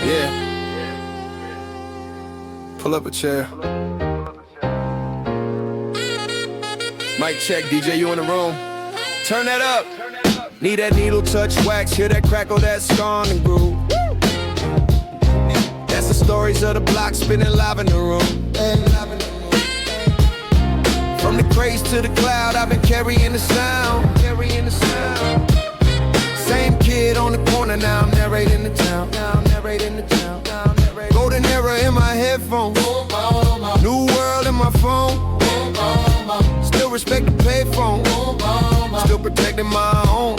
Yeah. Pull up a chair. Mic check, DJ, you in the room? Turn that up. Need that needle touch wax, hear that crackle, that scorn and groove. That's the stories of the block spinning live in the room. From the craze to the cloud, I've been carrying the sound. Same kid on the corner, now I'm narrating the town. Golden era in my headphones. New world in my phone. Still respect the payphone. Still protecting my own.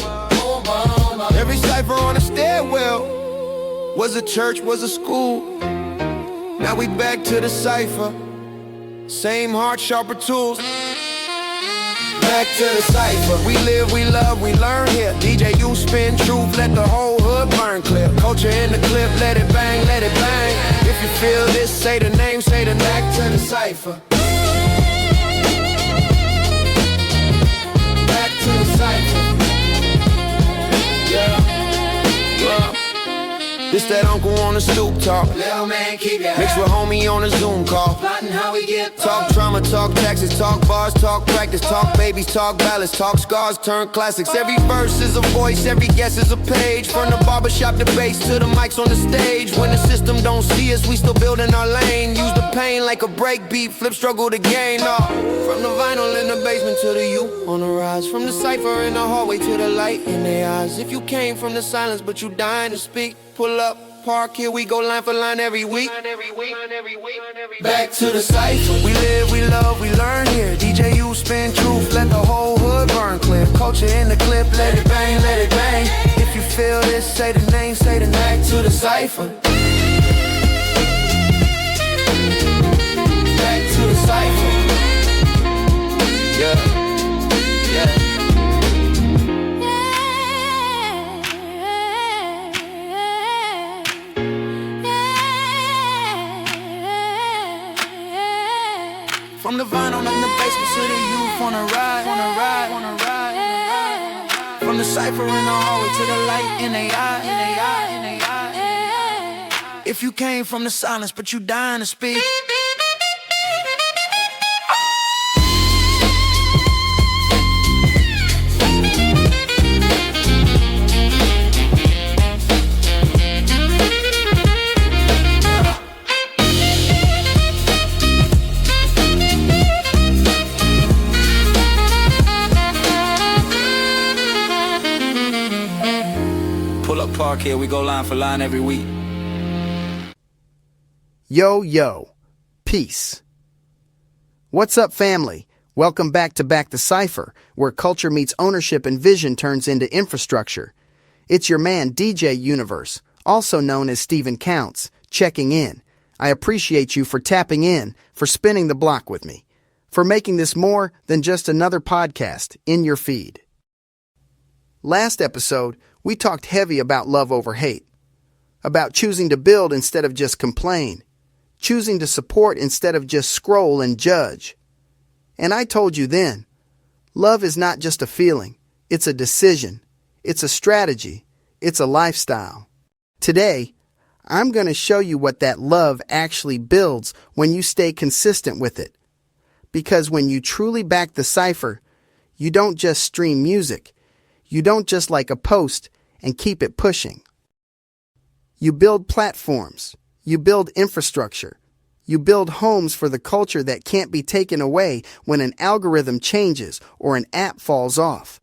Every cipher on the stairwell was a church, was a school. Now we back to the cipher. Same heart, sharper tools. Back to the cipher. We live, we love, we learn here. DJ, you spin truth, let the whole hood burn clear. Culture in the clip, let it bang, let it bang. If you feel this, say the name, say the name. Back to the cipher. Back to the cipher. Yeah. This that uncle on the stoop talk. Little man, keep your Mixed with homie on a Zoom call. plotting how we get Talk trauma, talk taxes, talk bars, talk practice, talk babies, talk ballads, talk scars, turn classics. Every verse is a voice, every guess is a page. From the barbershop debates to the mics on the stage. When the system don't see us, we still building our lane. Use the pain like a break beat, flip struggle to gain. From the vinyl in the basement to the you on the rise. From the cipher in the hallway to the light in their eyes. If you came from the silence but you dying to speak, pull up, park, here we go line for line every week. Back to the cipher. We live, we love, we learn here. DJ, you spin truth, let the whole hood burn clear. Culture in the clip, let it bang, let it bang. If you feel this, say the name, say the name. Back to the cipher. Back to the cipher. Yeah, yeah. From the vinyl in the basement to the youth on a ride. From the cipher in the hallway to the light in they eye. If you came from the silence but you dying to speak. Park here, we go line for line every week. Yo, peace. What's up, family? Welcome back to Cypher, where culture meets ownership and vision turns into infrastructure. It's your man, DJ Universe, also known as Steven Counts, checking in. I appreciate you for tapping in, for spinning the block with me, for making this more than just another podcast in your feed. Last episode, we talked heavy about love over hate, about choosing to build instead of just complain, choosing to support instead of just scroll and judge. And I told you then, love is not just a feeling, it's a decision, it's a strategy, it's a lifestyle. Today, I'm going to show you what that love actually builds when you stay consistent with it. Because when you truly back the cipher, you don't just stream music, you don't just like a post and keep it pushing. You build platforms, you build infrastructure, you build homes for the culture that can't be taken away when an algorithm changes or an app falls off.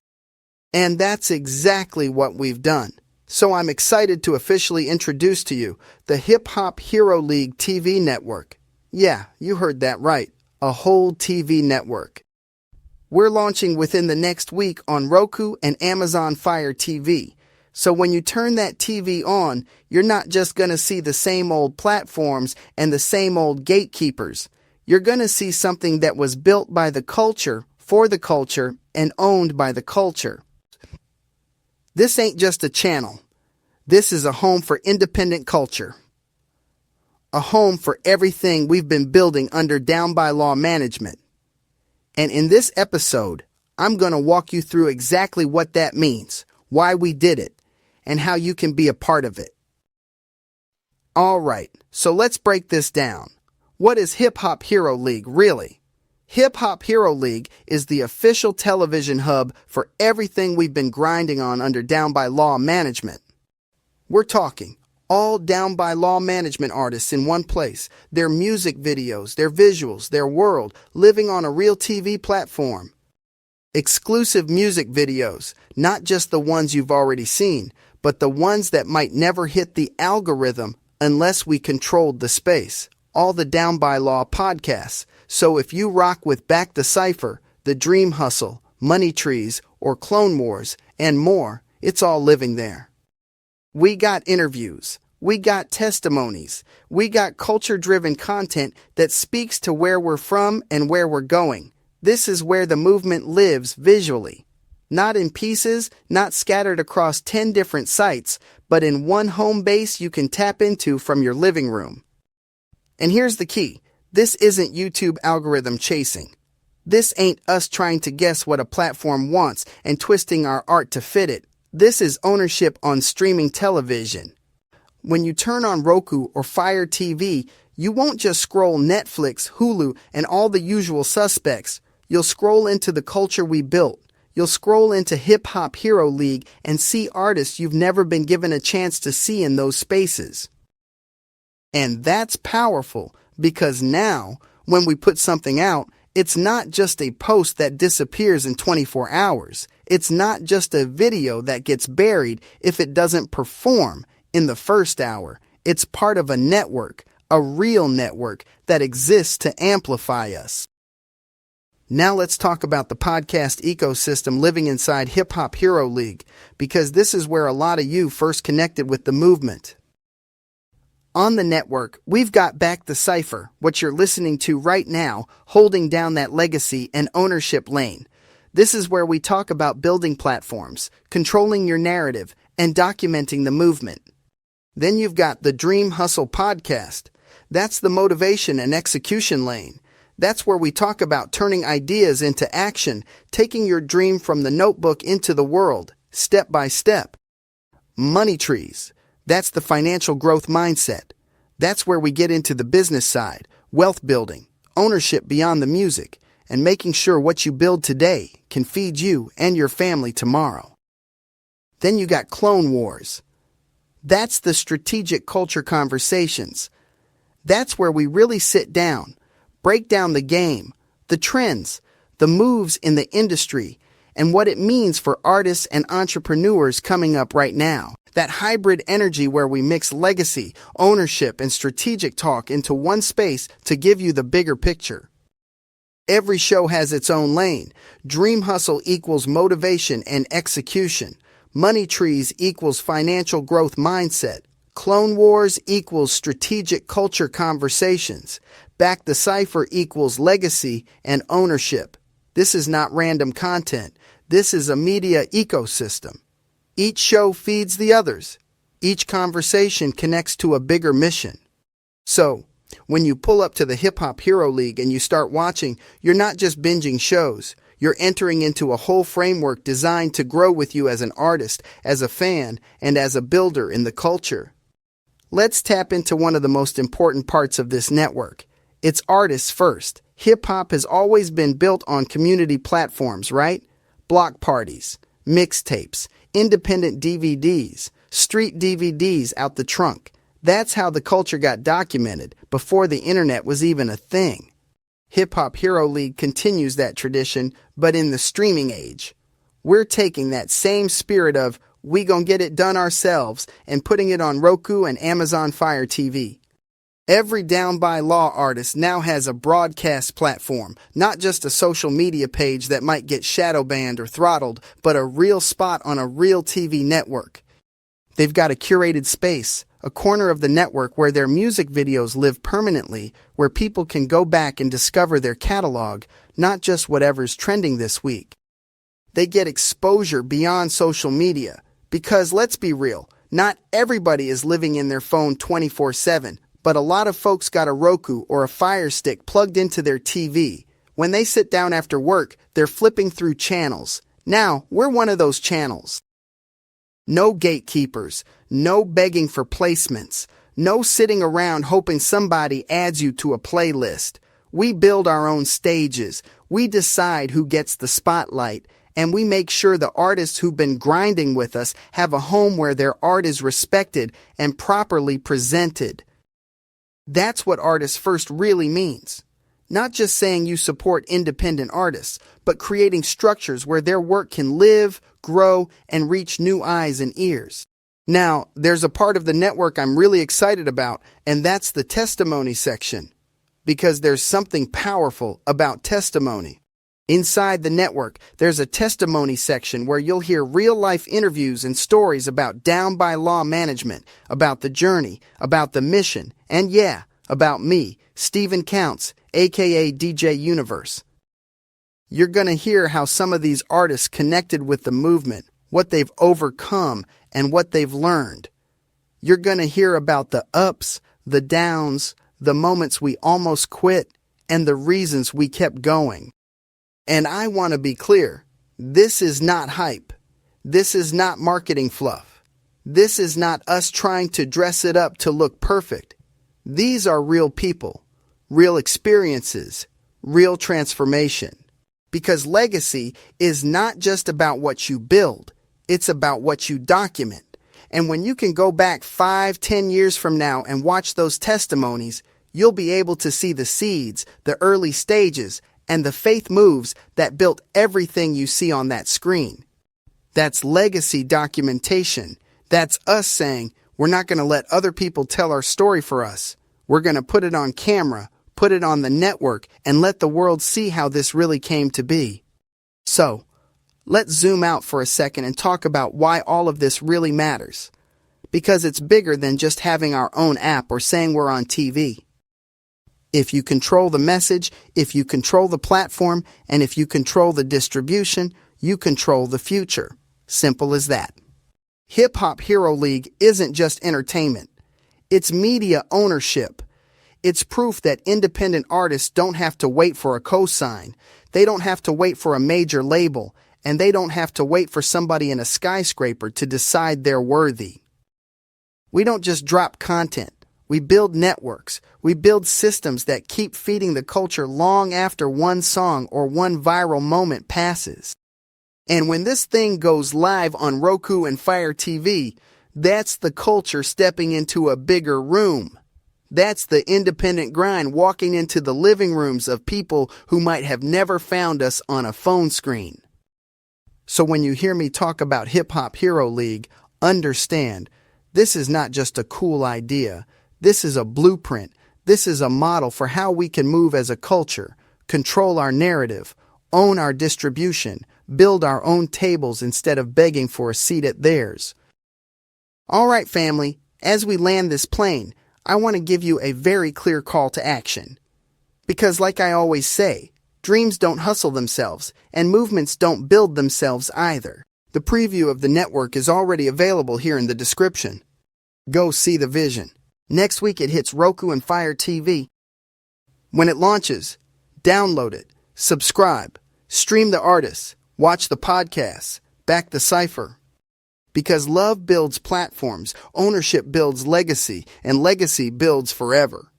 And that's exactly what we've done. So I'm excited to officially introduce to you the Hip Hop Hero League TV network. Yeah, you heard that right, a whole TV network. We're launching within the next week on Roku and Amazon Fire TV. So when you turn that TV on, you're not just going to see the same old platforms and the same old gatekeepers. You're going to see something that was built by the culture, for the culture, and owned by the culture. This ain't just a channel. This is a home for independent culture. a home for everything we've been building under Down by Law management. And in this episode, I'm going to walk you through exactly what that means, why we did it, and how you can be a part of it. All right, so let's break this down. What is Hip Hop Hero League really? Hip Hop Hero League is the official television hub for everything we've been grinding on under Down by Law management. We're talking all Down by Law management artists in one place, their music videos, their visuals, their world, living on a real TV platform. Exclusive music videos, not just the ones you've already seen, but the ones that might never hit the algorithm unless we controlled the space. All the Down by Law podcasts. So if you rock with Back to Cypher, The Dream Hustle, Money Trees, or Clone Wars, and more, it's all living there. We got interviews. We got testimonies. We got culture-driven content that speaks to where we're from and where we're going. This is where the movement lives visually. Not in pieces, not scattered across 10 different sites, but in one home base you can tap into from your living room. And here's the key. This isn't YouTube algorithm chasing. This ain't us trying to guess what a platform wants and twisting our art to fit it. This is ownership on streaming television. When you turn on Roku or Fire TV, you won't just scroll Netflix, Hulu, and all the usual suspects. You'll scroll into the culture we built. You'll scroll into Hip Hop Hero League and see artists you've never been given a chance to see in those spaces. And that's powerful because now, when we put something out, it's not just a post that disappears in 24 hours. It's not just a video that gets buried if it doesn't perform in the first hour. It's part of a network, a real network that exists to amplify us. Now let's talk about the podcast ecosystem living inside Hip Hop Hero League, because this is where a lot of you first connected with the movement. On the network, we've got Back to Cypher, what you're listening to right now, holding down that legacy and ownership lane. This is where we talk about building platforms, controlling your narrative, and documenting the movement. Then you've got the Dream Hustle podcast. That's the motivation and execution lane. That's where we talk about turning ideas into action, taking your dream from the notebook into the world, step by step. Money Trees. That's the financial growth mindset. That's where we get into the business side, wealth building, ownership beyond the music, and making sure what you build today can feed you and your family tomorrow. Then you got Clone Wars. That's the strategic culture conversations. That's where we really sit down, break down the game, the trends, the moves in the industry, and what it means for artists and entrepreneurs coming up right now. That hybrid energy where we mix legacy, ownership, and strategic talk into one space to give you the bigger picture. Every show has its own lane. Dream Hustle equals motivation and execution. Money Trees equals financial growth mindset. Clone Wars equals strategic culture conversations. Back to Cypher equals legacy and ownership. This is not random content. This is a media ecosystem. Each show feeds the others. Each conversation connects to a bigger mission. So, when you pull up to the Hip Hop Hero League and you start watching, you're not just binging shows. You're entering into a whole framework designed to grow with you as an artist, as a fan, and as a builder in the culture. Let's tap into one of the most important parts of this network. It's artists first. Hip-hop has always been built on community platforms, right? Block parties, mixtapes, independent DVDs, street DVDs out the trunk. That's how the culture got documented before the internet was even a thing. Hip Hop Hero League continues that tradition, but in the streaming age. We're taking that same spirit of we gon' get it done ourselves and putting it on Roku and Amazon Fire TV. Every Down by Law artist now has a broadcast platform, not just a social media page that might get shadow banned or throttled, but a real spot on a real TV network. They've got a curated space, a corner of the network where their music videos live permanently, where people can go back and discover their catalog, not just whatever's trending this week. They get exposure beyond social media, because let's be real, not everybody is living in their phone 24/7, But a lot of folks got a Roku or a Fire Stick plugged into their TV. When they sit down after work, they're flipping through channels. Now, we're one of those channels. No gatekeepers, no begging for placements, no sitting around hoping somebody adds you to a playlist. We build our own stages, we decide who gets the spotlight, and we make sure the artists who've been grinding with us have a home where their art is respected and properly presented. That's what Artists First really means. Not just saying you support independent artists, but creating structures where their work can live, grow, and reach new eyes and ears. Now, there's a part of the network I'm really excited about, and that's the testimony section. Because there's something powerful about testimony. Inside the network, there's a testimony section where you'll hear real-life interviews and stories about down-by-law management, about the journey, about the mission, and yeah, about me, Stephen Counts, aka DJ Universe. You're gonna hear how some of these artists connected with the movement, what they've overcome, and what they've learned. You're gonna hear about the ups, the downs, the moments we almost quit, and the reasons we kept going. And I want to be clear, this is not hype. This is not marketing fluff. This is not us trying to dress it up to look perfect. These are real people, real experiences, real transformation. Because legacy is not just about what you build, it's about what you document. And when you can go back 5-10 years from now and watch those testimonies, you'll be able to see the seeds, the early stages, and the faith moves that built everything you see on that screen. That's legacy documentation. That's us saying, we're not going to let other people tell our story for us. We're going to put it on camera, put it on the network, and let the world see how this really came to be. So, let's zoom out for a second and talk about why all of this really matters. Because it's bigger than just having our own app or saying we're on TV. If you control the message, if you control the platform, and if you control the distribution, you control the future. Simple as that. Hip Hop Hero League isn't just entertainment. It's media ownership. It's proof that independent artists don't have to wait for a cosign. They don't have to wait for a major label, and they don't have to wait for somebody in a skyscraper to decide they're worthy. We don't just drop content. We build networks. We build systems that keep feeding the culture long after one song or one viral moment passes. And when this thing goes live on Roku and Fire TV, that's the culture stepping into a bigger room. That's the independent grind walking into the living rooms of people who might have never found us on a phone screen. So when you hear me talk about Hip Hop Hero League, understand, this is not just a cool idea. This is a blueprint. This is a model for how we can move as a culture, control our narrative, own our distribution, build our own tables instead of begging for a seat at theirs. All right, family, as we land this plane, I want to give you a very clear call to action. Because like I always say, dreams don't hustle themselves, and movements don't build themselves either. The preview of the network is already available here in the description. Go see the vision. Next week it hits Roku and Fire TV. When it launches, download it, subscribe, stream the artists, watch the podcasts, back the Cypher. Because love builds platforms, ownership builds legacy, and legacy builds forever.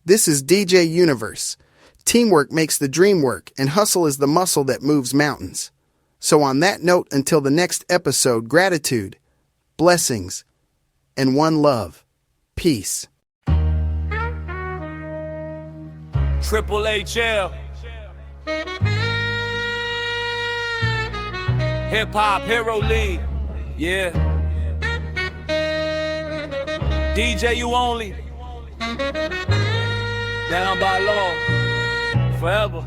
This is DJ Universe. Teamwork makes the dream work, and hustle is the muscle that moves mountains. So on that note, until the next episode, gratitude, blessings, and one love. Peace. Triple HL. Hip Hop Hero League. Yeah. DJ you only. Down by law. Forever.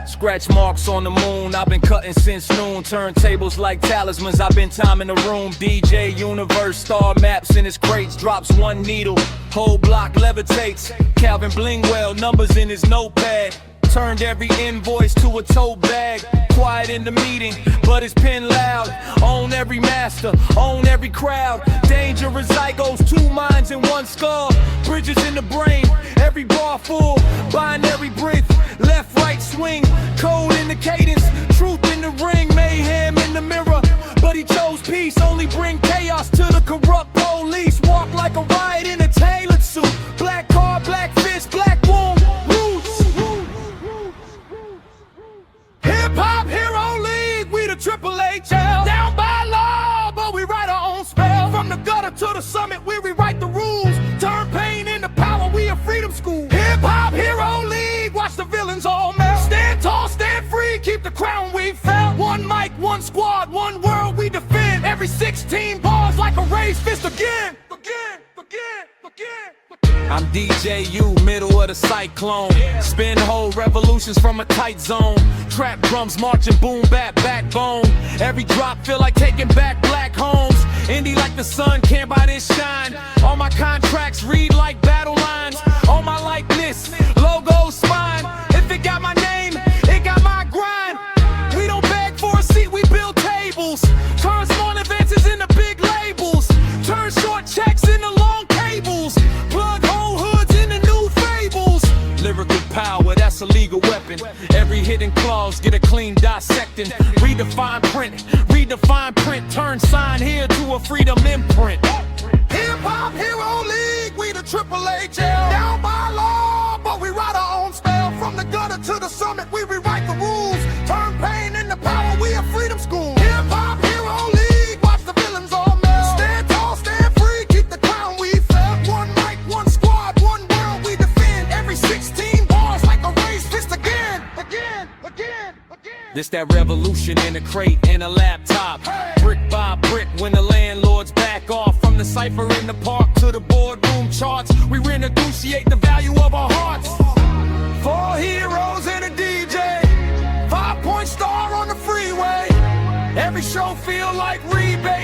Scratch marks on the moon, I've been cutting since noon. Turntables like talismans, I've been timing the room. DJ Universe, star maps in his crates. Drops one needle, whole block levitates. Calvin Blingwell, numbers in his notepad. Turned every invoice to a tote bag. Quiet in the meeting, but his pen loud. Own every master, own every crowd. Dangerous zygotes, 2 minds in 1 skull. Bridges in the brain, every bar full. Binary breath, left, right swing. Code in the cadence, truth in the ring. Mayhem in the mirror, but he chose peace. Only bring chaos to the corrupt police. Walk like a riot in a tailored suit. Black car, black fist, black womb. Roots. Hip-hop hero league, we the Triple H. Down by law, but we write our own spell. From the gutter to the summit, we rewrite the rules. Turn pain into power, we a freedom school. Hip-hop hero league, watch the villains all melt. Stand tall, stand free, keep the crown we felt. 1 mic, 1 squad, 1 world we defend. Every 16 bars like a raised fist again. I'm DJU, middle of the cyclone. Spin whole revolutions from a tight zone. Trap drums marching, boom bap, backbone. Every drop feel like taking back black homes. Indie like the sun, can't buy this shine. All my contracts read like battle lines. All my likeness, logo, spine. If it got my name, it got my grind. We don't beg for a seat, we build tables. Turn small advances into big labels. Turn short checks into long cables. Plug whole hoods into new fables. Lyrical power, that's a legal weapon. Every hidden clause, get a clean dissecting. Redefine print, turn sign here to a freedom imprint. Hip-hop hero league, we the Triple H. Down by law, but we write our own spell. From the gutter to the summit, we rewrite the rules. Turn pain into power, we a freedom school. Hip-hop hero league, watch the villains all melt. Stand tall, stand free, keep the crown we felt. 1 mic, 1 squad, 1 world we defend. Every 16 bars like a raised fist again. This that revolution in a crate and a laptop. Brick by brick when the landlords back off. From the Cypher in the park to the boardroom charts, we renegotiate the value of our hearts. 4 heroes and a DJ, 5-point star on the freeway. Every show feel like rebate.